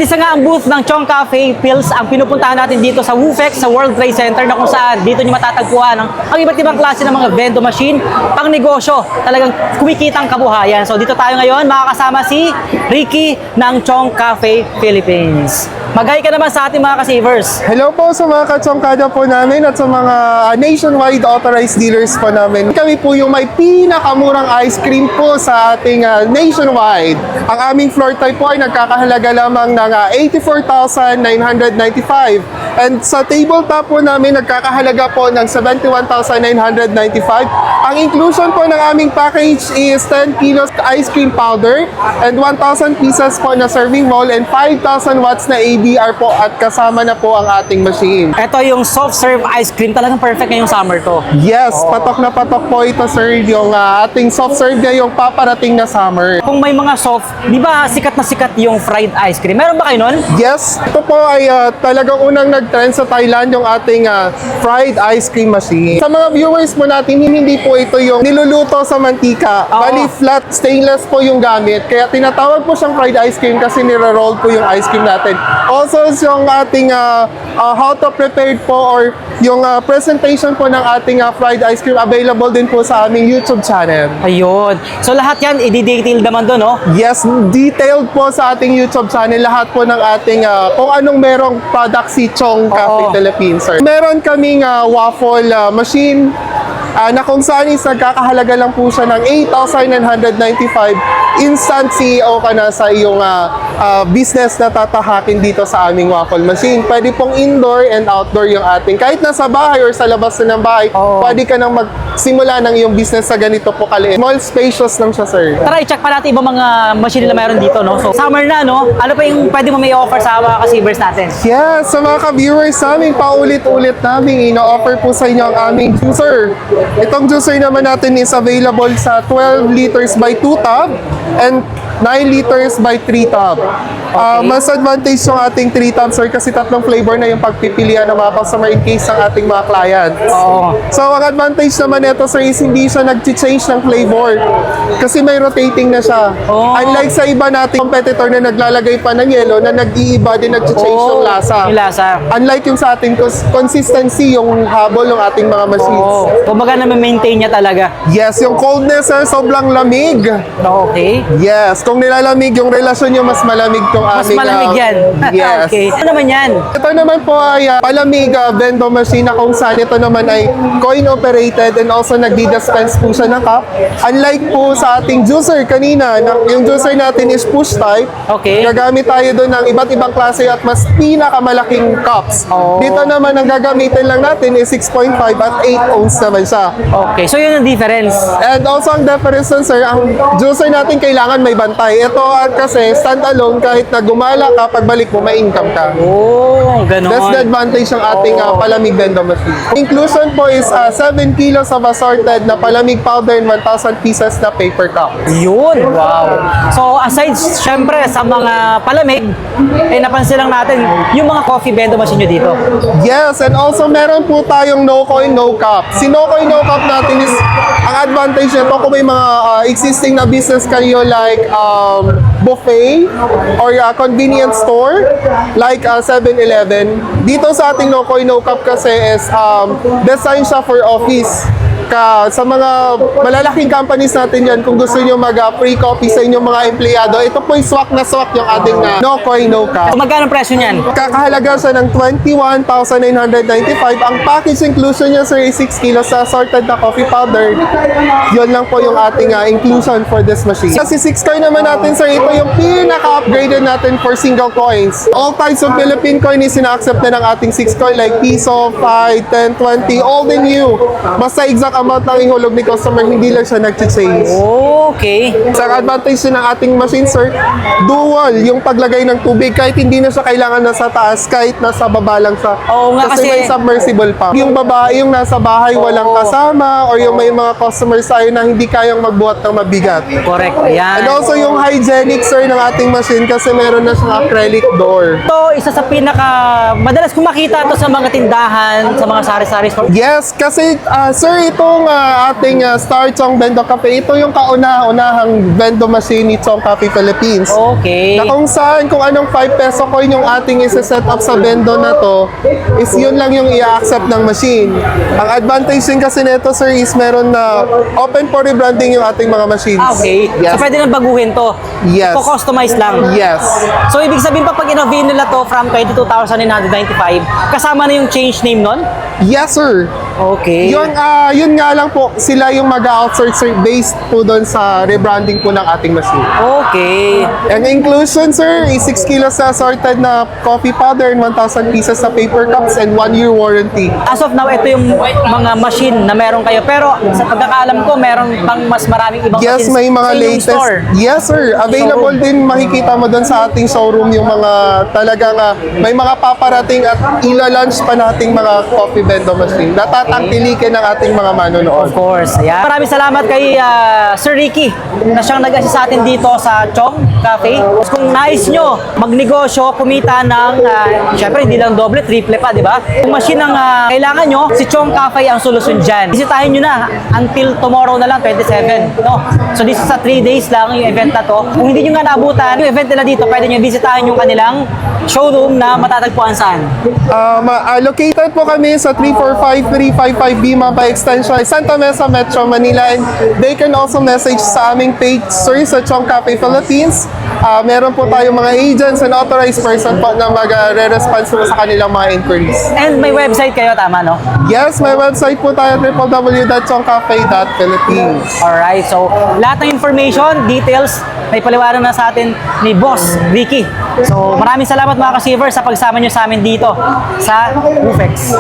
Isa nga ang booth ng Chong Cafe Pills ang pinupuntahan natin dito sa WUFEX, sa World Trade Center, na kung saan dito nyo matatagpuan ang iba't ibang klase ng mga vendo machine, pang negosyo, talagang kumikitang kabuhayan. So dito tayo ngayon, makakasama si Ricky ng Chong Cafe Philippines. Mag-hi ka naman sa ating mga ka-savers. Hello po sa mga katsongkada po namin at sa mga nationwide authorized dealers po namin. Kami po yung may pinakamurang ice cream po sa ating nationwide. Ang aming floor type po ay nagkakahalaga lamang ng 84,995. And sa tabletop po namin nagkakahalaga po ng 71,995. Ang inclusion po ng aming package is 10 kilos ice cream powder and 1,000 pieces po na serving bowl and 5,000 watts na ADR po at kasama na po ang ating machine. Ito yung soft serve ice cream, talagang perfect ngayong summer to. Yes, patok na patok po ito sir, yung ating soft serve ngayong paparating na summer. Kung may mga soft, di ba sikat na sikat yung fried ice cream? Meron ba kayo nun? Yes, ito po ay talagang unang nag-trend sa Thailand yung ating fried ice cream machine. Sa mga viewers mo natin, hindi po ito yung niluluto sa mantika. Oo. Bali, flat stainless po yung gamit. Kaya tinatawag po siyang fried ice cream kasi nire-roll po yung ice cream natin. Also, yung ating how to prepare po or yung presentation po ng ating fried ice cream available din po sa aming YouTube channel. Ayun. So lahat yan, i-detail naman doon, no? Yes, detailed po sa ating YouTube channel lahat po ng ating kung anong merong product si Chong Cafe Oo. Philippines, sir. Meron kaming waffle machine na kung saan is nagkakahalaga lang po siya ng 8,995. Instant CEO ka na sa iyong business na tatahakin dito sa aming waffle machine. Pwede pong indoor and outdoor yung ating. Kahit nasa bahay or sa labas na ng bahay, Oo. pwede ka nang magsimula ng iyong business sa ganito po kaliit. Small spacious lang siya, sir. Tara, i-check pa natin ibang mga machine na mayroon dito, no? So, summer na, no? Ano pa yung pwede mo may offer sa mga ka-savers natin? Yes, sa mga ka-viewers namin, paulit-ulit namin ino-offer po sa inyo ang aming juicer. Itong juicer naman natin is available sa 12 liters by 2 tub and 9 liters by 3 tub. Mas advantage yung ating 3 tubs, sir, kasi tatlong flavor na yung pagpipilian ng mga customer in case ng ating mga clients. Oo. So, ang advantage naman nito, sir, is hindi siya nag-change ng flavor kasi may rotating na siya. Oh. Unlike sa iba nating competitor na naglalagay pa ng yelo na nag-iiba din, nag-change ng lasa. Yung lasa. Unlike yung sa ating consistency, yung habol ng ating mga machines. Oo. Kumbaga na-maintain niya talaga. Yes, yung coldness, sir, sobrang lamig. Okay. Yes, kung nilalamig yung relasyon nyo, mas malamig tong Mas aming... malamig yan. Yes. Okay. Ano naman yan? Ito naman po ay palamig vendo machine na kung saan ito naman ay coin operated and also nagdi-dispense po siya ng cup. Unlike po sa ating juicer kanina, yung juicer natin is push type. Okay. Gagamit tayo doon ng iba't ibang klase at mas pinakamalaking cups. Oh. Dito naman ang gagamitin lang natin is 6.5 at 8 ounce naman siya. Okay. So, yun ang difference. And also ang difference nun, sir, ang juicer natin kailangan may bantay. Ito kasi stand-alone, kahit na gumala ka, pagbalik mo, may income ka. Oh, ganon. That's the advantage ng ating palamig vendo machine. Inclusion po is 7 kilos of assorted na palamig powder and 1,000 pieces na paper cup. Yun. Wow. So, aside, syempre, sa mga palamig, napansin lang natin yung mga coffee vendo machine nyo dito. Yes, and also meron po tayong no coin, no cup. Si no coin, no cup natin is, ang advantage nito kung may mga existing na business kayo like buffet or convenience store like 7-Eleven. Dito sa ating no coin, no cup kasi is design siya for office. Sa mga malalaking companies natin yan, kung gusto nyo mag-free coffee sa inyong mga empleyado, ito po yung swak na swak yung ating no coin, no cup. So, magkano ang presyo niyan? Kakahalaga siya ng 21,995. Ang package inclusion niya, sir, is 6 kilos sa assorted na coffee powder. Yun lang po yung ating inclusion for this machine. Kasi 6 coin naman natin, sir, ito yung pinaka-upgraded natin for single coins. All types of Philippine coin is ina-accept na ng ating 6 coin like piso, 5, 10, 20, old and new. Basta exact amount lang ihulog ni customer, hindi lang siya nag-change. Okay. Sa advantage din ng ating machine, sir, dual yung paglagay ng tubig kahit hindi na siya kailangan nasa taas, kahit nasa baba lang siya. Oo nga, kasi may submersible pa. Yung babae, yung nasa bahay walang kasama or yung may mga customers tayo na hindi kayang magbuhat ng mabigat. Correct. Ayan. And also yung hygienic, sir, ng ating machine kasi meron na siyang acrylic door. Ito, isa sa madalas kong makita to sa mga tindahan, sa mga sari-sari store. Yes, kasi sir, ito pong ating Star Chong Bendo Cafe, ito yung kauna-unahang vendo machine ni Chong Cafe Philippines. Okay. Na kung saan, kung anong 5 peso coin yung ating isa-set up sa bendo na to, is yun lang yung i-accept ng machine. Ang advantage din kasi nito, sir, is meron na open for rebranding yung ating mga machines. Okay. Yes. So pwede nang baguhin to. Yes. I-customize lang. Yes. So ibig sabihin pa pag innovate nila to from 22,995, kasama na yung change name nun? Yes, sir. Okay. Yun nga lang po, sila yung mag-outsource sir, based po doon sa rebranding po ng ating machine. Okay. Ang inclusion, sir, is 6 kilos na assorted na coffee powder and 1,000 pieces na paper cups and 1-year warranty. As of now, ito yung mga machine na meron kayo. Pero sa pagkakaalam ko, meron pang mas maraming ibang Yes, machines may mga sa inyong latest. store. Yes, sir. Available din, makikita mo doon sa ating showroom yung mga talagang may mga paparating at ila-launch pa nating mga coffee bendo machine. Natatangtilikin ng ating mga manonood. Of course. Ayan. Maraming salamat kay Sir Ricky na siyang nag-assist sa atin dito sa Chong Cafe. Kung nais nyo magnegosyo, kumita ng, syempre hindi lang doble, triple pa, di ba? Kung machine ang kailangan nyo, si Chong Cafe ang solusyon dyan. Bisitahin nyo na until tomorrow na lang, 27. No? So this is sa 3 days lang yung event na to. Kung hindi nyo nga naabutan yung event nila dito, pwede nyo bisitahin yung kanilang showroom na matatagpuan saan. Located po kami sa 345-355 Bimaba Extension, Santa Mesa, Metro Manila, and they can also message sa aming page, sir, sa Chong Cafe Philippines. Meron po tayong mga agents and authorized person po na mag-re-response po sa kanilang mga inquiries. And may website kayo, tama no? Yes, may website po tayo, www.chongcafe.philippines. Alright, so lahat ng information, details, may paliwanag na sa atin ni Boss Ricky. So maraming salamat mga ka-Sievers sa pagsama nyo sa amin dito sa Ufex.